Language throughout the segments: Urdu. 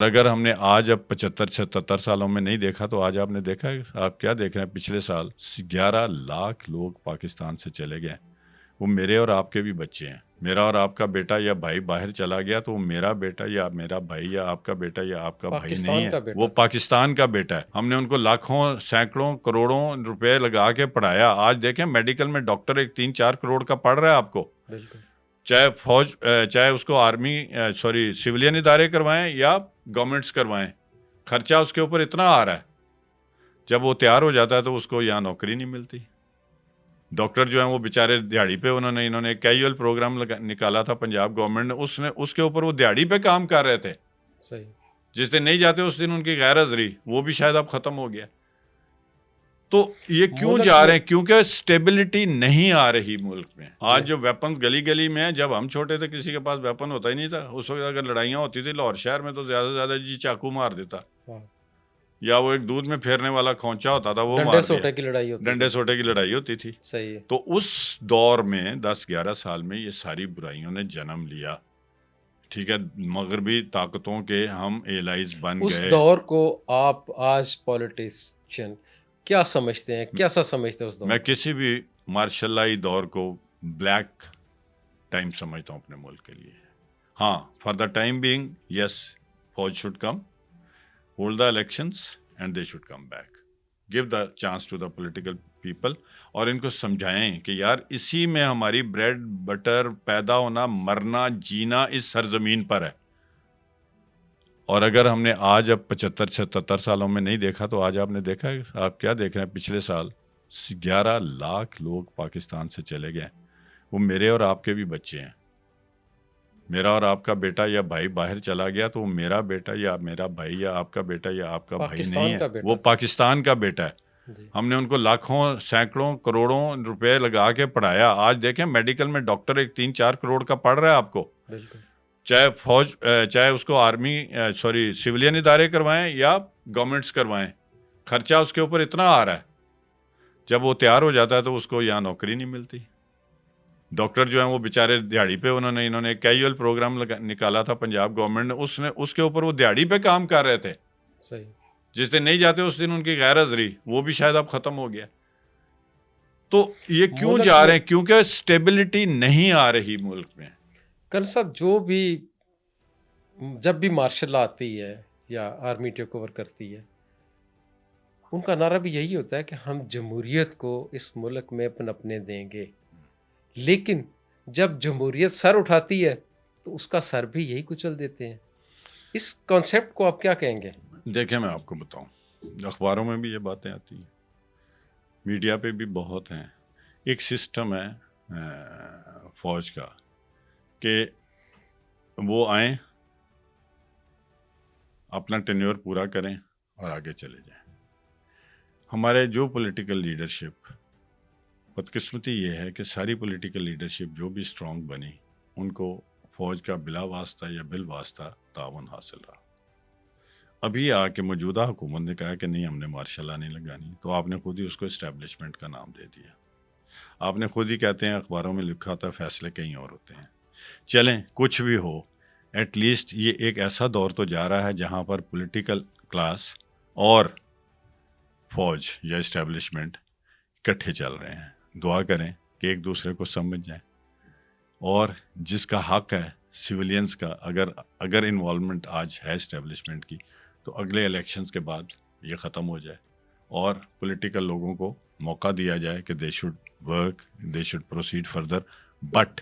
اگر ہم نے آج اب 75-77 سالوں میں نہیں دیکھا تو آج آپ نے دیکھا ہے، آپ کیا دیکھ رہے ہیں؟ پچھلے سال 11 لاکھ لوگ پاکستان سے چلے گئے. وہ میرے اور آپ کے بھی بچے ہیں. میرا اور آپ کا بیٹا یا بھائی باہر چلا گیا تو وہ میرا بیٹا یا میرا بھائی یا آپ کا بیٹا یا آپ کا بھائی نہیں پاکستان ہے، کا وہ بیٹا تھا. پاکستان کا بیٹا ہے. ہم نے ان کو لاکھوں سینکڑوں کروڑوں روپے لگا کے پڑھایا. آج دیکھیں میڈیکل میں ڈاکٹر ایک 3-4 کروڑ کا پڑھ رہا ہے آپ کو. بالکل. چاہے فوج، چاہے اس کو آرمی سویلین ادارے کروائیں یا گورنمنٹس کروائیں، خرچہ اس کے اوپر اتنا آ رہا ہے. جب وہ تیار ہو جاتا ہے تو اس کو یہاں نوکری نہیں ملتی. ڈاکٹر جو ہیں وہ بیچارے دیہڑی پہ انہوں نے ایک کیجول پروگرام نکالا تھا پنجاب گورنمنٹ نے، اس کے اوپر وہ دیہڑی پہ کام کر رہے تھے. صحیح. جس دن نہیں جاتے اس دن ان کی غیر حاضری، وہ بھی شاید اب ختم ہو گیا. تو یہ کیوں ملک جا میں رہے ہیں؟ کیونکہ سٹیبلٹی نہیں آ رہی ملک میں. آج نہیں. جو ویپن گلی گلی میں ہیں، جب ہم چھوٹے تھے کسی کے پاس ویپن ہوتا ہی نہیں تھا. اس وقت اگر لڑائیاں ہوتی تھی لاہور شہر میں تو زیادہ سے زیادہ چاقو مار دیتا، ہاں. یا وہ ایک دودھ میں پھیرنے والا کھونچا ہوتا تھا وہ ڈنڈے مار دیا. سوٹے کی لڑائی ہوتی ڈنڈے تھی. سوٹے کی لڑائی ہوتی تھی. صحیح ہے. تو اس دور میں 10-11 سال میں یہ ساری برائیوں نے جنم لیا. ٹھیک ہے، مغربی طاقتوں کے ہم ایلائز بن اس گئے. دور کو آپ آج پولیٹیشین کیا سمجھتے ہیں، کیسا سمجھتے ہیں اس دور میں کو؟ کسی بھی مارشل لائی دور کو بلیک ٹائم سمجھتا ہوں اپنے ملک کے لیے. ہاں، for the time being yes, فوج should come, hold the elections and they should come back, give the chance to the political people, اور ان کو سمجھائیں کہ یار اسی میں ہماری بریڈ بٹر، پیدا ہونا، مرنا، جینا اس سرزمین پر ہے. اور اگر ہم نے آج اب 75-77 سالوں میں نہیں دیکھا تو آج آپ نے دیکھا ہے، آپ کیا دیکھ رہے ہیں؟ پچھلے سال 11 لاکھ لوگ پاکستان سے چلے گئے. وہ میرے اور آپ کے بھی بچے ہیں. میرا اور آپ کا بیٹا یا بھائی باہر چلا گیا تو وہ میرا بیٹا یا میرا بھائی یا آپ کا بیٹا یا آپ کا بھائی نہیں پاکستان ہے، کا وہ بیٹا تھا. پاکستان کا بیٹا ہے. جی. ہم نے ان کو لاکھوں سینکڑوں کروڑوں روپے لگا کے پڑھایا. آج دیکھیں میڈیکل میں ڈاکٹر ایک 3-4 کروڑ کا پڑھ رہا ہے آپ کو. بالکل. چاہے فوج، چاہے اس کو آرمی سویلین ادارے کروائیں یا گورنمنٹس کروائیں، خرچہ اس کے اوپر اتنا آ رہا ہے. جب وہ تیار ہو جاتا ہے تو اس کو یہاں نوکری نہیں ملتی. ڈاکٹر جو ہیں وہ بیچارے دیہڑی پہ انہوں نے ایک کیجول پروگرام نکالا تھا پنجاب گورنمنٹ نے، اس کے اوپر وہ دیہڑی پہ کام کر رہے تھے. صحیح. جس دن نہیں جاتے اس دن ان کی غیر حاضری، وہ بھی شاید اب ختم ہو گیا. تو یہ کیوں ملک جا میں رہے ہیں؟ کیونکہ سٹیبلٹی نہیں آ رہی ملک میں. کل صاحب جب بھی مارشل لا آتی ہے یا آرمی ٹیک اوور کرتی ہے، ان کا نعرہ بھی یہی ہوتا ہے کہ ہم جمہوریت کو اس ملک میں پنپنے دیں گے. لیکن جب جمہوریت سر اٹھاتی ہے تو اس کا سر بھی یہی کچل دیتے ہیں. اس کانسیپٹ کو آپ کیا کہیں گے؟ دیکھیں میں آپ کو بتاؤں، اخباروں میں بھی یہ باتیں آتی ہیں، میڈیا پہ بھی بہت ہیں. ایک سسٹم ہے فوج کا کہ وہ آئیں، اپنا ٹینیور پورا کریں اور آگے چلے جائیں. ہمارے جو پولیٹیکل لیڈرشپ، بدقسمتی یہ ہے کہ ساری پولیٹیکل لیڈرشپ جو بھی اسٹرانگ بنی، ان کو فوج کا بلا واسطہ یا بالواسطہ تعاون حاصل رہا. ابھی آ کے موجودہ حکومت نے کہا کہ نہیں ہم نے مارشل لا نہیں لگانی، تو آپ نے خود ہی اس کو اسٹیبلشمنٹ کا نام دے دیا. آپ نے خود ہی کہتے ہیں، اخباروں میں لکھا ہوتا ہے فیصلے کہیں اور ہوتے ہیں. چلیں کچھ بھی ہو، ایٹ لیسٹ یہ ایک ایسا دور تو جا رہا ہے جہاں پر پولیٹیکل کلاس اور فوج یا اسٹیبلشمنٹ اکٹھے چل رہے ہیں. دعا کریں کہ ایک دوسرے کو سمجھ جائیں، اور جس کا حق ہے سویلینز کا، اگر انوالومنٹ آج ہے اسٹیبلشمنٹ کی، تو اگلے الیکشنز کے بعد یہ ختم ہو جائے اور پولیٹیکل لوگوں کو موقع دیا جائے کہ they should work, they should proceed further. But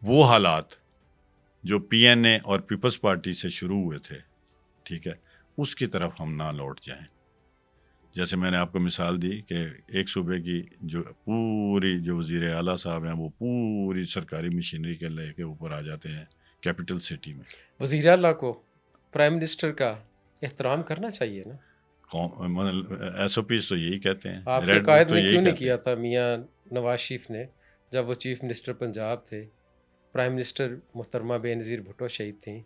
وہ حالات جو پی این اے اور پیپلز پارٹی سے شروع ہوئے تھے، ٹھیک ہے، اس کی طرف ہم نہ لوٹ جائیں. جیسے میں نے آپ کو مثال دی کہ ایک صوبے کی جو پوری جو وزیر اعلیٰ صاحب ہیں، وہ پوری سرکاری مشینری کے لے کے اوپر آ جاتے ہیں کیپٹل سٹی میں. وزیر اعلیٰ کو پرائم منسٹر کا احترام کرنا چاہیے نا. ایس او پیز تو یہی کہتے ہیں، آپ کے ریڈ بک قائد تو نے یہی کیوں نہیں کہتے کیا ہیں. تھا میاں نواز شریف نے، جب وہ چیف منسٹر پنجاب تھے، پرائم منسٹر محترمہ بے نظیر بھٹو شہید تھیں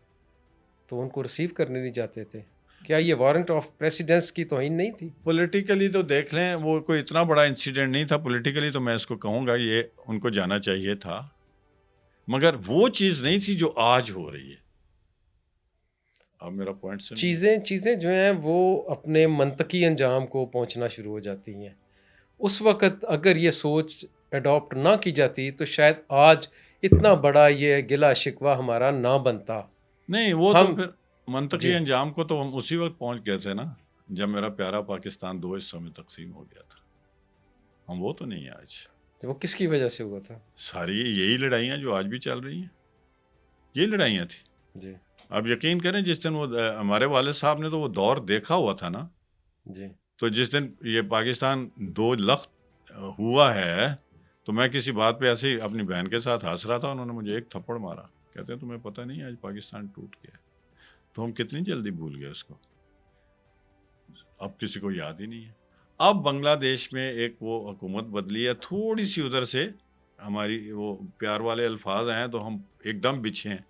تو ان کو ریسیو کرنے نہیں جاتے تھے؟ کیا یہ وارنٹ آف پریسیڈنس کی توہین نہیں تھی؟ پولیٹیکلی تو دیکھ لیں، وہ کوئی اتنا بڑا انسیڈنٹ نہیں تھا. پولیٹیکلی تو میں اس کو کہوں گا یہ ان کو جانا چاہیے تھا، مگر وہ چیز نہیں تھی جو آج ہو رہی ہے. اب میرا پوائنٹ سے چیزیں جو ہیں وہ اپنے منطقی انجام کو پہنچنا شروع ہو جاتی ہیں. اس وقت اگر یہ سوچ اڈاپٹ نہ کی جاتی تو شاید آج اتنا بڑا یہ گلا شکوہ ہمارا نہ بنتا. نہیں، وہ تو ہم پھر منطقی جی انجام کو تو ہم اسی وقت پہنچ گئے تھے نا جب میرا پیارا پاکستان 2 حصوں میں تقسیم ہو گیا تھا. ہم وہ تو نہیں ہیں آج. وہ کس کی وجہ سے ہوا تھا؟ ساری یہی لڑائیاں جو آج بھی چل رہی ہیں، یہی لڑائیاں تھیں. جی اب یقین کریں، جس دن وہ ہمارے والد صاحب نے تو وہ دور دیکھا ہوا تھا نا، جی تو جس دن یہ پاکستان 2 لخت ہوا ہے تو میں کسی بات پہ ایسے ہی اپنی بہن کے ساتھ ہنس رہا تھا، انہوں نے مجھے ایک تھپڑ مارا، کہتے ہیں تمہیں پتہ نہیں آج پاکستان ٹوٹ گیا. تو ہم کتنی جلدی بھول گئے اس کو، اب کسی کو یاد ہی نہیں ہے. اب بنگلہ دیش میں ایک وہ حکومت بدلی ہے، تھوڑی سی ادھر سے ہماری وہ پیار والے الفاظ ہیں تو ہم ایک دم بچھے ہیں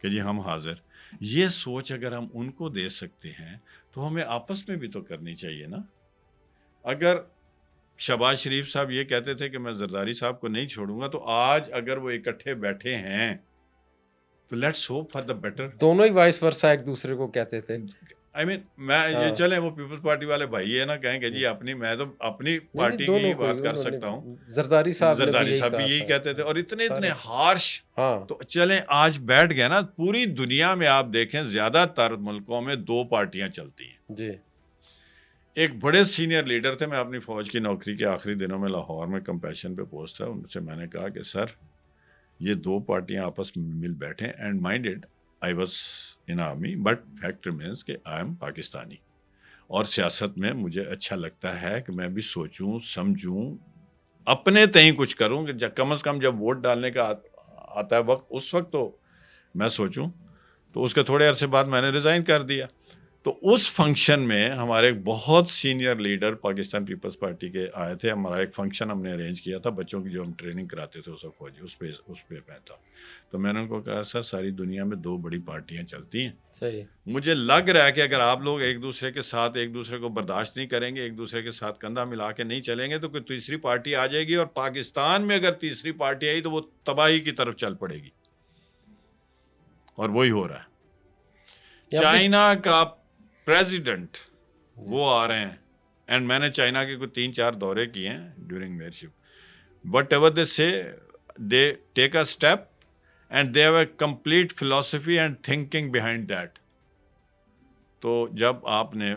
کہ جی ہم حاضر. یہ سوچ اگر ہم ان کو دے سکتے ہیں تو ہمیں آپس میں بھی تو کرنی چاہیے نا. اگر شہباز شریف صاحب یہ کہتے تھے کہ میں زرداری صاحب کو نہیں چھوڑوں گا، تو آج اگر وہ اکٹھے بیٹھے ہیں تو let's hope for the better. دونوں ہی وائس ورسا ایک دوسرے کو کہتے تھے. میں یہ چلیں وہ پیپلز پارٹی والے بھائی ہے نا کہیں کہ جی میں تو اپنی پارٹی کی ہی بات کر سکتا ہوں. زرداری صاحب بھی یہی کہتے تھے اور اتنے ہارش. تو چلیں آج بیٹھ گئے نا. پوری دنیا میں آپ دیکھیں زیادہ تر ملکوں میں 2 پارٹیاں چلتی ہیں. جی ایک بڑے سینئر لیڈر تھے، میں اپنی فوج کی نوکری کے آخری دنوں میں لاہور میں کمپیشن پہ پوسٹ تھا، ان سے میں نے کہا کہ سر یہ 2 پارٹیاں آپس میں مل بیٹھیں. And minded I was in army but fact remains کہ آئی ایم پاکستانی، اور سیاست میں مجھے اچھا لگتا ہے کہ میں بھی سوچوں سمجھوں اپنے تئیں کچھ کروں، کہ کم از کم جب ووٹ ڈالنے کا آتا ہے وقت اس وقت تو میں سوچوں. تو اس کے تھوڑے عرصے بعد میں نے ریزائن کر دیا. تو اس فنکشن میں ہمارے ایک بہت سینئر لیڈر پاکستان پیپلز پارٹی کے آئے تھے. ہمارا ایک فنکشن ہم نے ارینج کیا تھا بچوں کی جو ہم ٹریننگ کراتے تھے اس وقت فوجی، اس پہ میں تھا. تو میں نے ان کو کہا سر ساری دنیا میں 2 بڑی پارٹیاں چلتی ہیں. صحیح. مجھے لگ رہا ہے کہ اگر آپ لوگ ایک دوسرے کے ساتھ ایک دوسرے کو برداشت نہیں کریں گے، ایک دوسرے کے ساتھ کندھا ملا کے نہیں چلیں گے، تو کوئی تیسری پارٹی آ جائے گی، اور پاکستان میں اگر تیسری پارٹی آئی تو وہ تباہی کی طرف چل پڑے گی. اور وہی ہو رہا ہے. چائنا کا پریزیڈنٹ وہ آ رہے ہیں، اینڈ میں نے چائنا کے کوئی 3-4 دورے کیے ہیں during mayorship. Whatever they say they take a step and they have a complete philosophy and thinking behind that. تو جب آپ نے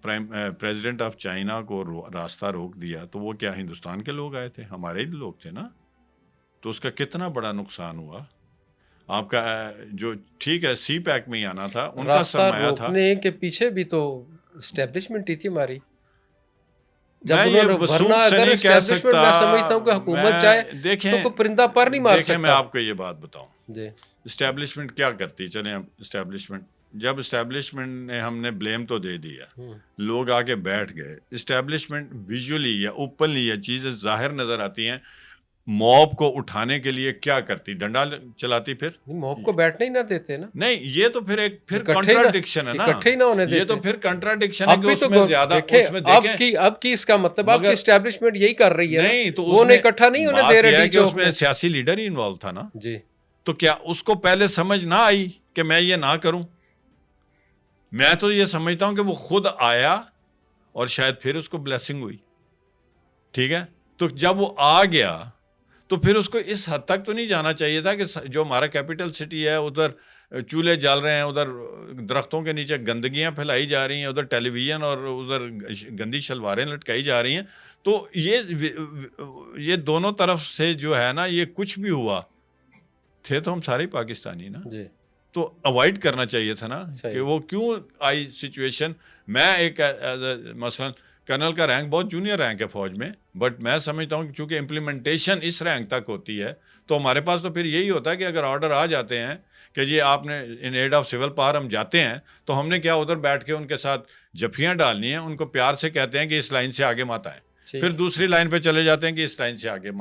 پریزیڈنٹ آف چائنا کو راستہ روک دیا تو وہ کیا ہندوستان کے لوگ آئے تھے؟ ہمارے ہی لوگ تھے نا. تو اس کا کتنا بڑا نقصان ہوا. آپ کا جو ٹھیک ہے سی پیک میں ہی آنا تھا، ان کا سرمایہ تھا. روکنے کے پیچھے بھی تو اسٹیبلشمنٹ ہی تھی ہماری. میں یہ وسوخ سے نہیں کہہ سکتا. میں سمجھتا ہوں کہ حکومت چاہے دیکھیں تو کوئی پرندہ پر نہیں مار سکتا. میں آپ کو یہ بات بتاؤں، جی اسٹیبلشمنٹ کیا کرتی. چلیں اسٹیبلشمنٹ، جب اسٹیبلشمنٹ نے ہم نے بلیم تو دے دیا، لوگ آ کے بیٹھ گئے. اسٹیبلشمنٹ ویژولی یا اوپنلی یہ چیزیں ظاہر نظر آتی ہیں. موب کو اٹھانے کے لیے کیا کرتی؟ ڈنڈا چلاتی. پھر موب کو بیٹھنے ہی نہ دیتے نا. نہیں، یہ تو پھر ایک کنٹراڈکشن ہے نا. اکٹھے ہی نہ ہونے دیتے. یہ تو پھر کنٹراڈکشن ہے کہ اس میں زیادہ اب کی اس کا مطلب آپ کی اسٹیبلشمنٹ یہی کر رہی ہے. نہیں تو وہ اکٹھا نہیں ہونے دے رہے. اس میں سیاسی لیڈر ہی انوالو تھا نا. جی. تو کیا اس کو پہلے سمجھ نہ آئی کہ میں یہ نہ کروں؟ میں تو یہ سمجھتا ہوں کہ وہ خود آیا اور شاید پھر اس کو بلیسنگ ہوئی. ٹھیک ہے. تو جب وہ آ گیا تو پھر اس کو اس حد تک تو نہیں جانا چاہیے تھا کہ جو ہمارا کیپٹل سٹی ہے ادھر چولہے جل رہے ہیں، ادھر درختوں کے نیچے گندگیاں پھیلائی جا رہی ہیں، ادھر ٹیلی ویژن اور ادھر گندی شلواریں لٹکائی جا رہی ہیں. تو یہ دونوں طرف سے جو ہے نا، یہ کچھ بھی ہوا تھے تو ہم سارے پاکستانی نا. جی. تو اوائڈ کرنا چاہیے تھا نا کہ وہ کیوں آئی سچویشن. میں ایک مثلاً کرنل کا رینک بہت جونیئر رینک ہے فوج میں، بٹ میں سمجھتا ہوں کہ چونکہ امپلیمنٹیشن اس رینک تک ہوتی ہے تو ہمارے پاس تو پھر یہی ہوتا ہے کہ اگر آرڈر آ جاتے ہیں کہ جی آپ نے ان ایڈ آف سول پاور ہم جاتے ہیں، تو ہم نے کیا ادھر بیٹھ کے ان کے ساتھ جفیاں ڈالنی ہیں. ان کو پیار سے کہتے ہیں کہ اس لائن سے آگے مت آئیں، پھر دوسری لائن پہ چلے جاتے ہیں کہ اس لائن سے آگے